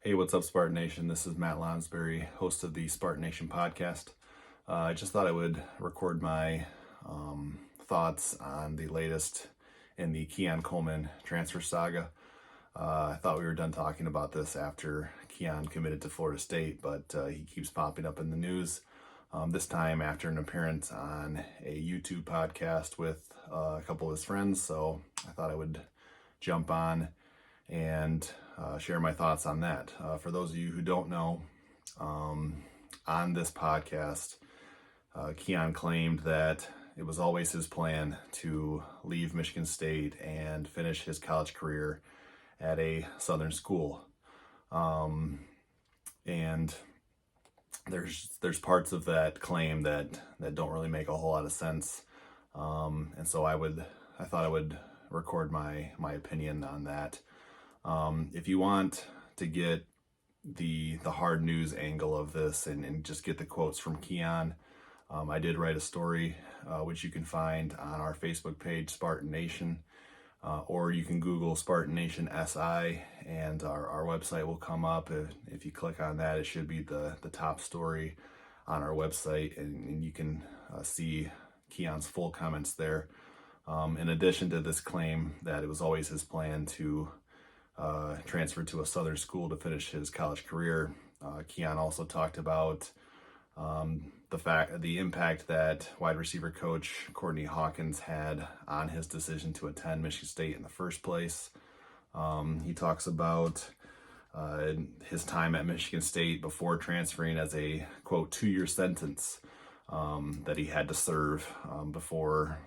Hey, what's up, Spartan Nation? This is Matt Lonsberry, host of the Spartan Nation podcast. I just thought I would record my thoughts on the latest in the Keon Coleman transfer saga. I thought we were done talking about this after Keon committed to Florida State, but he keeps popping up in the news. This time after an appearance on a YouTube podcast with a couple of his friends, so I thought I would jump on and share my thoughts on that. For those of you who don't know, on this podcast, Keon claimed that it was always his plan to leave Michigan State and finish his college career at a Southern school. And there's parts of that claim that don't really make a whole lot of sense. And so I thought I would record my opinion on that. If you want to get the hard news angle of this and just get the quotes from Keon, I did write a story which you can find on our Facebook page, Spartan Nation, or you can Google Spartan Nation SI and our website will come up. If you click on that, it should be the top story on our website, and you can see Keon's full comments there. In addition to this claim that it was always his plan to transfer to a Southern school to finish his college career, Keon also talked about the impact that wide receiver coach Courtney Hawkins had on his decision to attend Michigan State in the first place. He talks about his time at Michigan State before transferring as a, quote, 2-year sentence that he had to serve before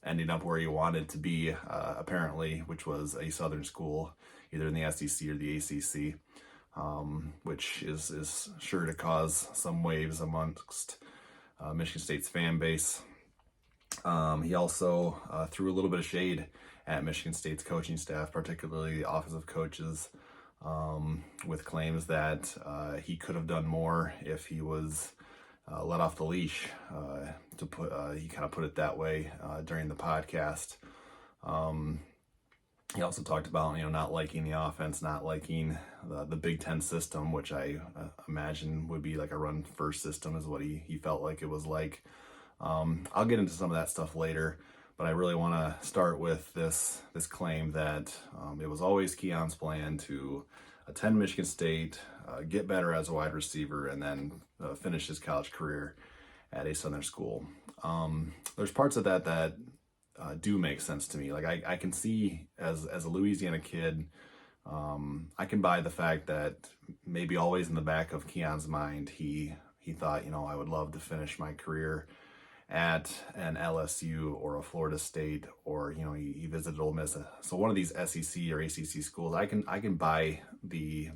ending up where he wanted to be, apparently, which was a Southern school, either in the SEC or the ACC, which is sure to cause some waves amongst Michigan State's fan base. He also threw a little bit of shade at Michigan State's coaching staff, particularly the offensive coaches, with claims that he could have done more if he was let off the leash, he kind of put it that way during the podcast. He also talked about, not liking the offense, not liking the Big Ten system, which I imagine would be like a run first system is what he felt like it was like. I'll get into some of that stuff later, but I really want to start with this claim that it was always Keon's plan to attend Michigan State, get better as a wide receiver, and then finish his college career at a Southern school. There's parts of that do make sense to me. Like I can see as a Louisiana kid, I can buy the fact that maybe always in the back of Keon's mind, he thought, I would love to finish my career at an LSU or a Florida State, or he visited Ole Miss. So one of these SEC or ACC schools, I can buy the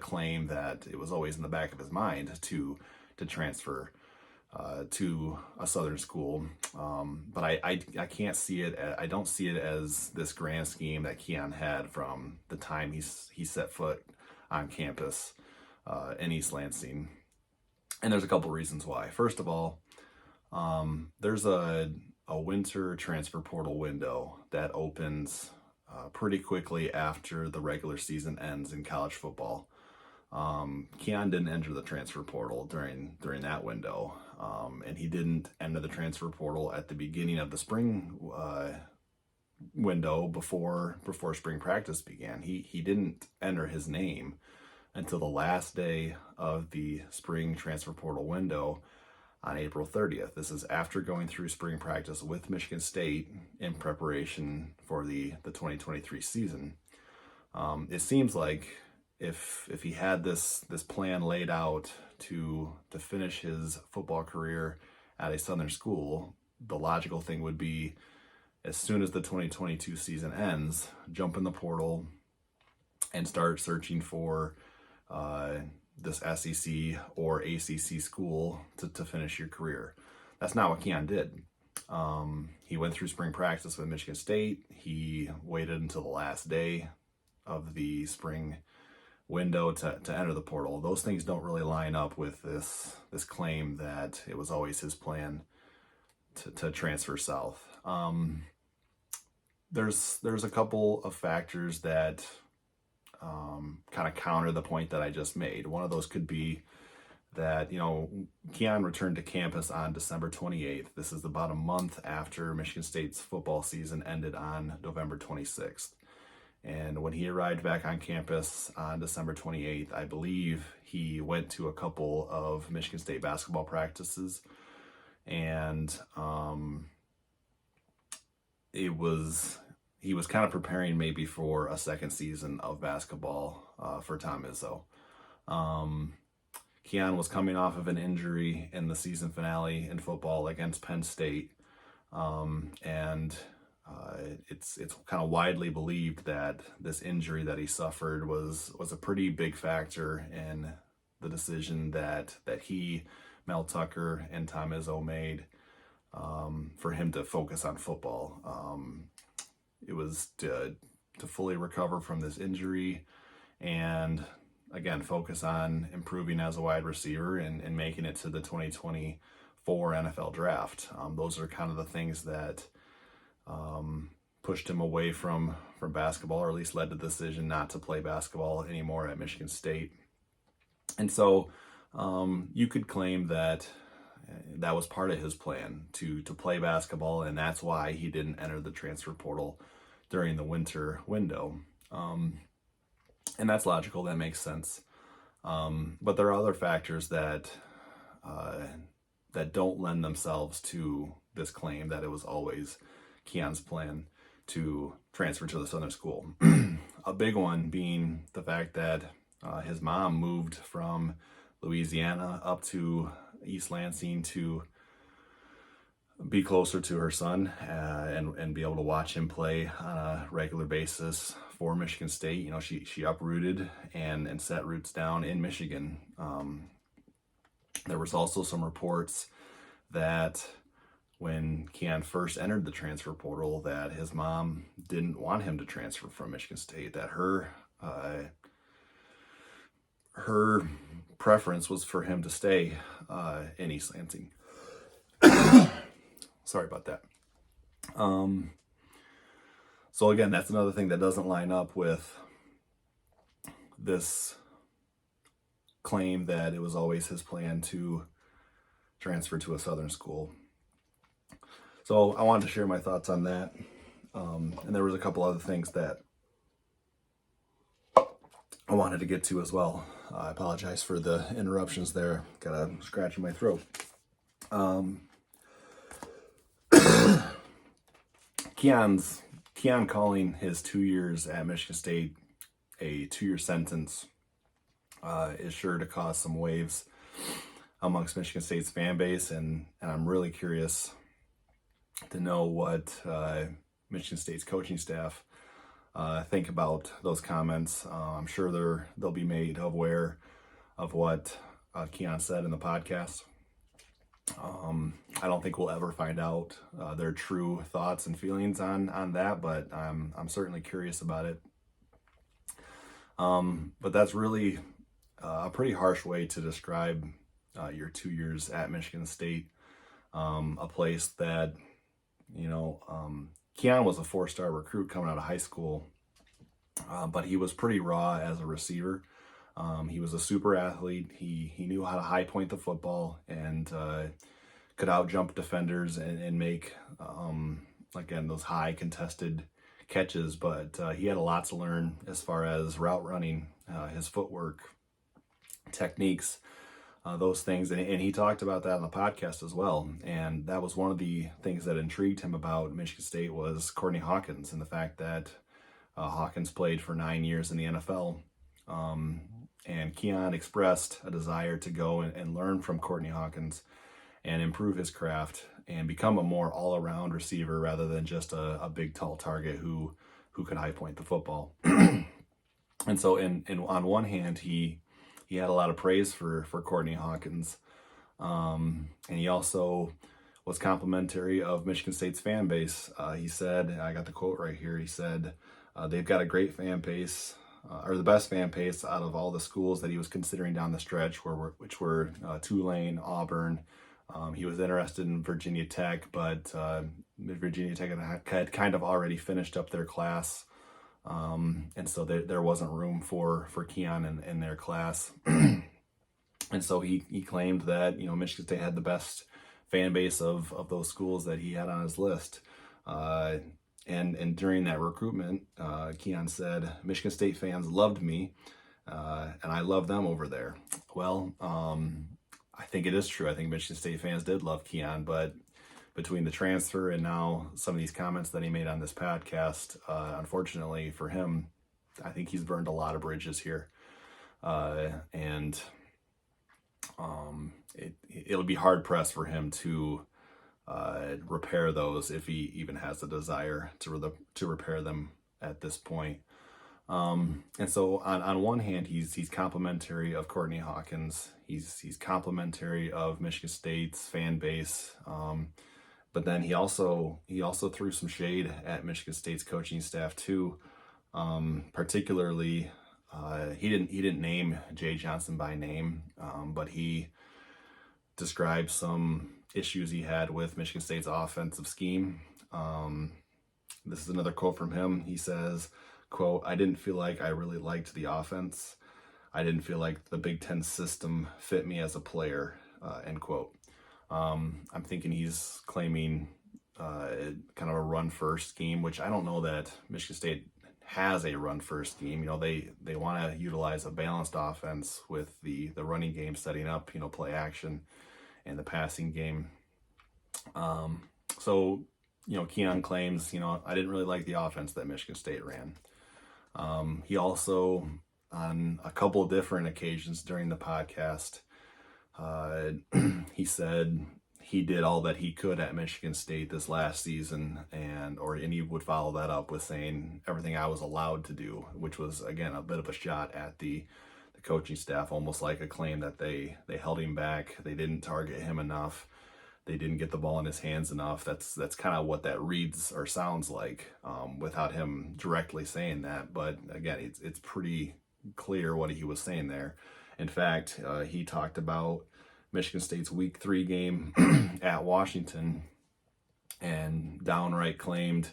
claim that it was always in the back of his mind to transfer to a Southern school, but I can't see it. I don't see it as this grand scheme that Keon had from the time he set foot on campus in East Lansing. And there's a couple reasons why. First of all, there's a winter transfer portal window that opens pretty quickly after the regular season ends in college football. Keon didn't enter the transfer portal during that window, and he didn't enter the transfer portal at the beginning of the spring window before spring practice began. He didn't enter his name until the last day of the spring transfer portal window on April 30th. This is after going through spring practice with Michigan State in preparation for the 2023 season. It seems like if he had this plan laid out to finish his football career at a Southern school, the logical thing would be, as soon as the 2022 season ends, jump in the portal and start searching for this SEC or ACC school to finish your career. That's not what Keon did. He went through spring practice with Michigan State. He waited until the last day of the spring window to enter the portal. Those things don't really line up with this claim that it was always his plan to transfer south. There's a couple of factors that kind of counter the point that I just made. One of those could be that, Keon returned to campus on December 28th. This is about a month after Michigan State's football season ended on November 26th. And when he arrived back on campus on December 28th, I believe he went to a couple of Michigan State basketball practices. And he was kind of preparing maybe for a second season of basketball for Tom Izzo. Keon was coming off of an injury in the season finale in football against Penn State. It's kind of widely believed that this injury that he suffered was a pretty big factor in the decision that he, Mel Tucker, and Tom Izzo made for him to focus on football. It was to fully recover from this injury and, again, focus on improving as a wide receiver and making it to the 2024 NFL draft. Those are kind of the things that pushed him away from basketball, or at least led to the decision not to play basketball anymore at Michigan State. And so you could claim that was part of his plan to play basketball, and that's why he didn't enter the transfer portal during the winter window. And that's logical, that makes sense. But there are other factors that don't lend themselves to this claim that it was always Keon's plan to transfer to the Southern school. A big one being the fact that his mom moved from Louisiana up to East Lansing to be closer to her son and be able to watch him play on a regular basis for Michigan State. She uprooted and set roots down in Michigan. There was also some reports that when Keon first entered the transfer portal, that his mom didn't want him to transfer from Michigan State, that her preference was for him to stay in East Lansing. Sorry about that. So again, that's another thing that doesn't line up with this claim that it was always his plan to transfer to a Southern school. So I wanted to share my thoughts on that. And there was a couple other things that I wanted to get to as well. I apologize for the interruptions there. Got a scratch in my throat. Keon calling his 2 years at Michigan State a 2-year sentence is sure to cause some waves amongst Michigan State's fan base, and I'm really curious to know what Michigan State's coaching staff think about those comments. I'm sure they'll be made aware of what Keon said in the podcast. I don't think we'll ever find out their true thoughts and feelings on that, but I'm certainly curious about it. But that's really a pretty harsh way to describe your 2 years at Michigan State, a place that, Keon was a 4-star recruit coming out of high school, but he was pretty raw as a receiver. He was a super athlete. He knew how to high point the football and could out jump defenders and make, again, those high contested catches. But he had a lot to learn as far as route running, his footwork, techniques, those things. And he talked about that on the podcast as well. And that was one of the things that intrigued him about Michigan State was Courtney Hawkins and the fact that Hawkins played for 9 years in the NFL. And Keon expressed a desire to go and learn from Courtney Hawkins and improve his craft and become a more all-around receiver rather than just a big, tall target who could high point the football. And so on one hand, he had a lot of praise for Courtney Hawkins. And he also was complimentary of Michigan State's fan base. He said, I got the quote right here, he said, they've got a great fan base, or the best fan base out of all the schools that he was considering down the stretch, which were Tulane, Auburn. He was interested in Virginia Tech, but Virginia Tech had kind of already finished up their class And so there wasn't room for Keon in their class. And so he claimed that, Michigan State had the best fan base of those schools that he had on his list. And during that recruitment, Keon said, Michigan State fans loved me, and I love them over there. Well, I think it is true. I think Michigan State fans did love Keon, but between the transfer and now some of these comments that he made on this podcast, unfortunately for him, I think he's burned a lot of bridges here. And it'll be hard pressed for him to repair those if he even has the desire to repair them at this point. And so on one hand, he's complimentary of Courtney Hawkins. He's complimentary of Michigan State's fan base. But then he also threw some shade at Michigan State's coaching staff too. Particularly, he didn't name Jay Johnson by name, but he described some issues he had with Michigan State's offensive scheme. This is another quote from him. He says, quote, "I didn't feel like I really liked the offense. I didn't feel like the Big Ten system fit me as a player," end quote. I'm thinking he's claiming kind of a run-first scheme, which I don't know that Michigan State has a run-first scheme. They want to utilize a balanced offense with the running game setting up, play action, and the passing game. So Keon claims, I didn't really like the offense that Michigan State ran. He also, on a couple of different occasions during the podcast, he said he did all that he could at Michigan State this last season, and he would follow that up with saying everything I was allowed to do, which was, again, a bit of a shot at the coaching staff, almost like a claim that they held him back. They didn't target him enough. They didn't get the ball in his hands enough. That's kind of what that reads or sounds like, without him directly saying that. But again, it's pretty clear what he was saying there. In fact, he talked about Michigan State's Week 3 game at Washington and downright claimed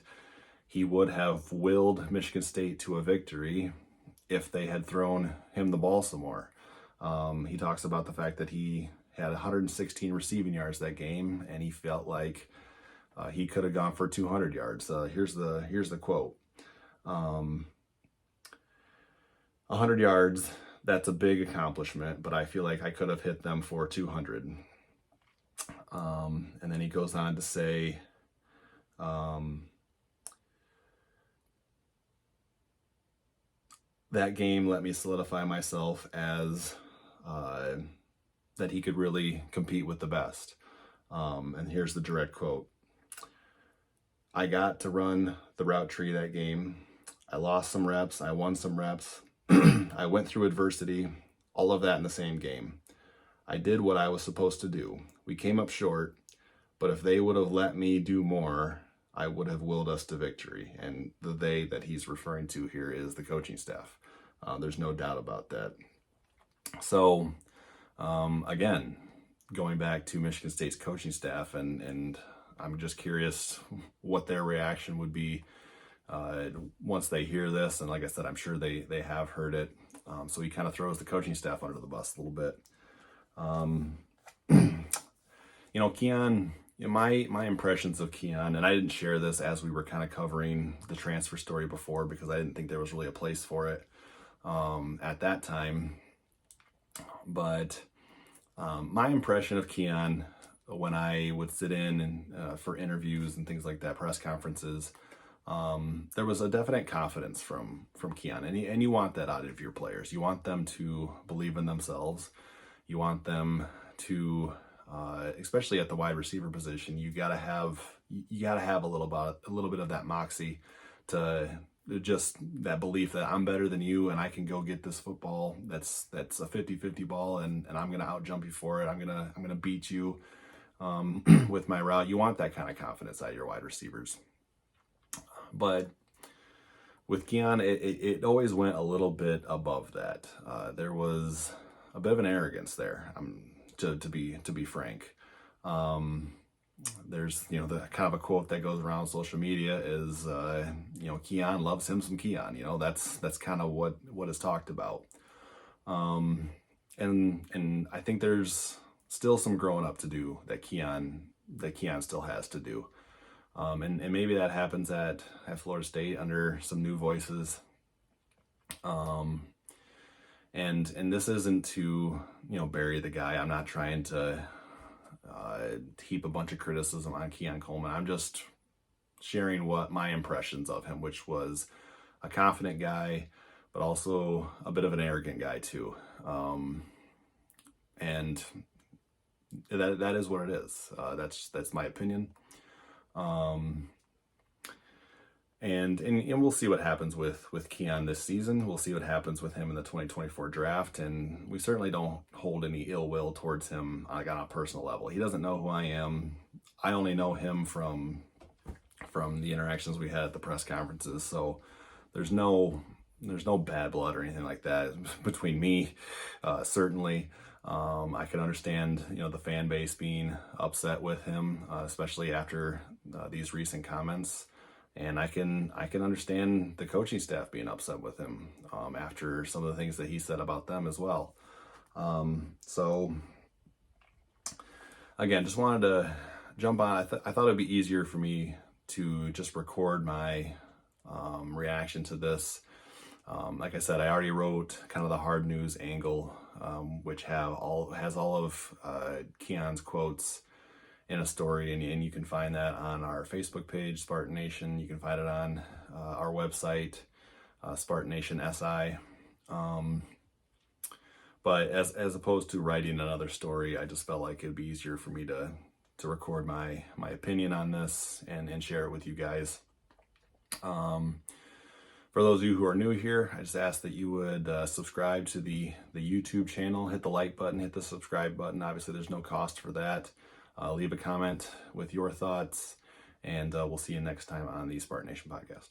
he would have willed Michigan State to a victory if they had thrown him the ball some more. He talks about the fact that he had 116 receiving yards that game, and he felt like he could have gone for 200 yards. Here's the quote. 100 yards, that's a big accomplishment, but I feel like I could have hit them for 200. And then he goes on to say, that game let me solidify myself as that he could really compete with the best. And here's the direct quote. "I got to run the route tree that game. I lost some reps. I won some reps. I went through adversity, all of that in the same game. I did what I was supposed to do. We came up short, but if they would have let me do more, I would have willed us to victory." And the they that he's referring to here is the coaching staff. There's no doubt about that. So, again, going back to Michigan State's coaching staff, and I'm just curious what their reaction would be once they hear this. And like I said, I'm sure they have heard it. So he kind of throws the coaching staff under the bus a little bit. Keon, my impressions of Keon, and I didn't share this as we were kind of covering the transfer story before because I didn't think there was really a place for it at that time. But my impression of Keon when I would sit in and for interviews and things like that, press conferences, there was a definite confidence from Keon, and you want that out of your players. You want them to believe in themselves. You want them to, especially at the wide receiver position, you gotta have a little bit of that moxie, to just that belief that I'm better than you and I can go get this football. That's a 50-50 ball, and I'm gonna out jump you for it. I'm gonna beat you with my route. You want that kind of confidence out of your wide receivers. But with Keon, it always went a little bit above that. There was a bit of an arrogance there, to be frank. there's, the kind of a quote that goes around social media is, Keon loves him some Keon. That's kind of what is talked about. And I think there's still some growing up to do that Keon still has to do. And maybe that happens at Florida State under some new voices. And this isn't to, bury the guy. I'm not trying to heap a bunch of criticism on Keon Coleman. I'm just sharing what my impressions of him, which was a confident guy, but also a bit of an arrogant guy too. And that is what it is. That's my opinion. And we'll see what happens with Keon this season. We'll see what happens with him in the 2024 draft. And we certainly don't hold any ill will towards him on a personal level. He doesn't know who I am. I only know him from the interactions we had at the press conferences. So there's no bad blood or anything like that between me. Certainly, I can understand, the fan base being upset with him, especially after these recent comments. And I can understand the coaching staff being upset with him after some of the things that he said about them as well. So again, just wanted to jump on. I thought it'd be easier for me to just record my reaction to this. Like I said, I already wrote kind of the hard news angle, which has all of Keon's quotes in a story, and you can find that on our Facebook page, Spartan Nation. You can find it on our website, Spartan Nation SI. But as opposed to writing another story, I just felt like it'd be easier for me to record my opinion on this and share it with you guys. For those of you who are new here, I just ask that you would subscribe to the YouTube channel, hit the like button, hit the subscribe button. Obviously, there's no cost for that. Leave a comment with your thoughts, and we'll see you next time on the Spartan Nation Podcast.